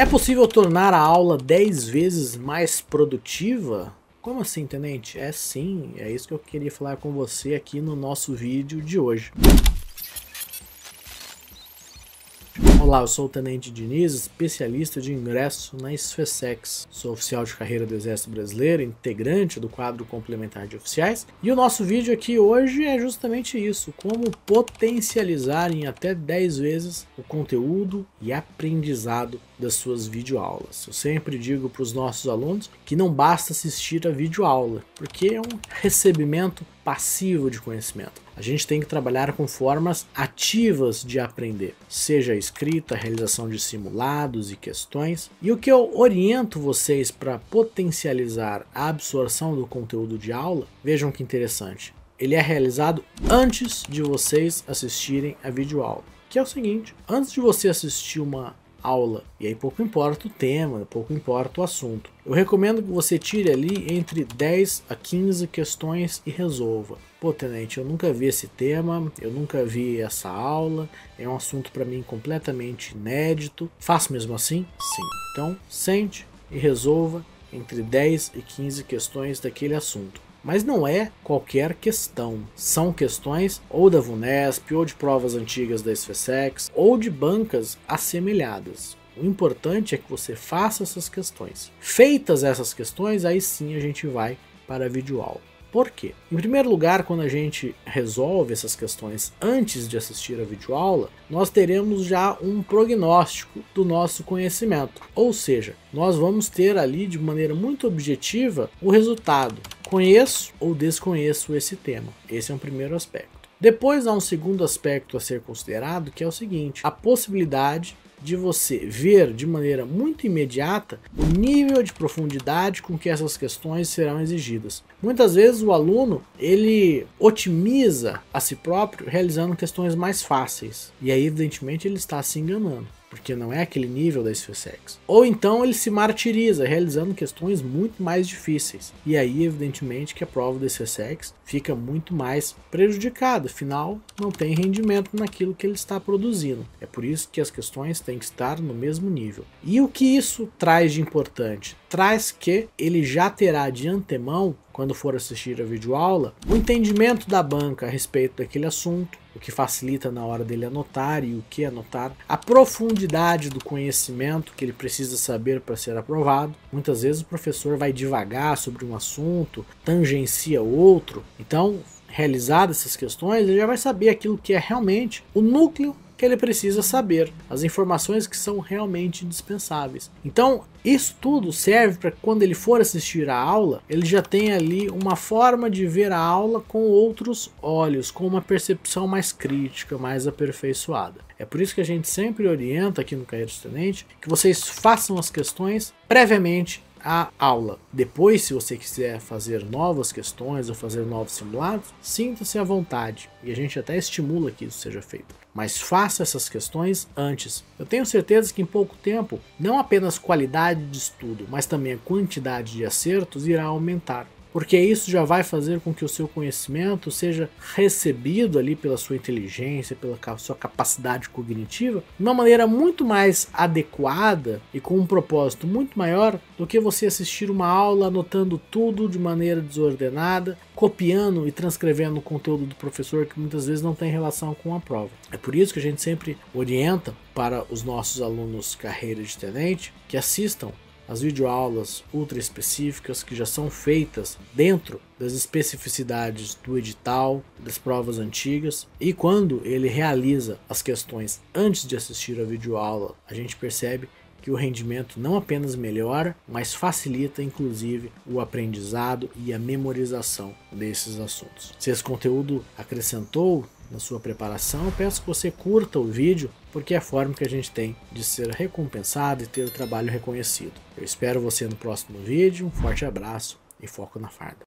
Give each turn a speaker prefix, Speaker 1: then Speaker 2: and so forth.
Speaker 1: É possível tornar a aula 10 vezes mais produtiva? Como assim, tenente? É sim, é isso que eu queria falar com você aqui no nosso vídeo de hoje. Olá, eu sou o Tenente Diniz, especialista de ingresso na SFSEX. Sou oficial de carreira do Exército Brasileiro, integrante do quadro complementar de oficiais. E o nosso vídeo aqui hoje é justamente isso, como potencializar em até 10 vezes o conteúdo e aprendizado das suas videoaulas. Eu sempre digo para os nossos alunos que não basta assistir a videoaula, porque é um recebimento passivo de conhecimento. A gente tem que trabalhar com formas ativas de aprender, seja a escrita, a realização de simulados e questões. E o que eu oriento vocês para potencializar a absorção do conteúdo de aula, vejam que interessante, ele é realizado antes de vocês assistirem a videoaula, que é o seguinte: antes de você assistir uma aula, e aí pouco importa o tema, pouco importa o assunto, eu recomendo que você tire ali entre 10 a 15 questões e resolva. Pô, tenente, eu nunca vi esse tema, eu nunca vi essa aula, é um assunto para mim completamente inédito. Faço mesmo assim? Sim. Então, sente e resolva entre 10 e 15 questões daquele assunto. Mas não é qualquer questão, são questões ou da VUNESP, ou de provas antigas da SFSEX, ou de bancas assemelhadas. O importante é que você faça essas questões. Feitas essas questões, aí sim a gente vai para a videoaula. Por quê? Em primeiro lugar, quando a gente resolve essas questões antes de assistir a videoaula, nós teremos já um prognóstico do nosso conhecimento. Ou seja, nós vamos ter ali de maneira muito objetiva o resultado. Conheço ou desconheço esse tema. Esse é um primeiro aspecto. Depois há um segundo aspecto a ser considerado, que é o seguinte: a possibilidade de você ver de maneira muito imediata o nível de profundidade com que essas questões serão exigidas. Muitas vezes o aluno ele otimiza a si próprio realizando questões mais fáceis, e aí evidentemente ele está se enganando, porque não é aquele nível da SFSEX. Ou então ele se martiriza realizando questões muito mais difíceis, e aí evidentemente que a prova da SFSEX fica muito mais prejudicada, afinal não tem rendimento naquilo que ele está produzindo. É por isso que as questões têm que estar no mesmo nível. E o que isso traz de importante? Traz que ele já terá de antemão, quando for assistir a videoaula, o entendimento da banca a respeito daquele assunto, o que facilita na hora dele anotar e o que anotar, a profundidade do conhecimento que ele precisa saber para ser aprovado. Muitas vezes o professor vai devagar sobre um assunto, tangencia outro, então, realizadas essas questões, ele já vai saber aquilo que é realmente o núcleo que ele precisa saber, as informações que são realmente indispensáveis. Então, isso tudo serve para que quando ele for assistir a aula, ele já tenha ali uma forma de ver a aula com outros olhos, com uma percepção mais crítica, mais aperfeiçoada. É por isso que a gente sempre orienta aqui no Carreira de Tenente que vocês façam as questões previamente a aula. Depois, se você quiser fazer novas questões ou fazer novos simulados, sinta-se à vontade, e a gente até estimula que isso seja feito. Mas faça essas questões antes. Eu tenho certeza que em pouco tempo, não apenas qualidade de estudo, mas também a quantidade de acertos irá aumentar. Porque isso já vai fazer com que o seu conhecimento seja recebido ali pela sua inteligência, pela sua capacidade cognitiva, de uma maneira muito mais adequada e com um propósito muito maior do que você assistir uma aula anotando tudo de maneira desordenada, copiando e transcrevendo o conteúdo do professor que muitas vezes não tem relação com a prova. É por isso que a gente sempre orienta para os nossos alunos carreira de tenente que assistam as videoaulas ultra específicas que já são feitas dentro das especificidades do edital, das provas antigas, e quando ele realiza as questões antes de assistir a videoaula, a gente percebe que o rendimento não apenas melhora, mas facilita inclusive o aprendizado e a memorização desses assuntos. Se esse conteúdo acrescentou na sua preparação, eu peço que você curta o vídeo, porque é a forma que a gente tem de ser recompensado e ter o trabalho reconhecido. Eu espero você no próximo vídeo, um forte abraço e foco na farda.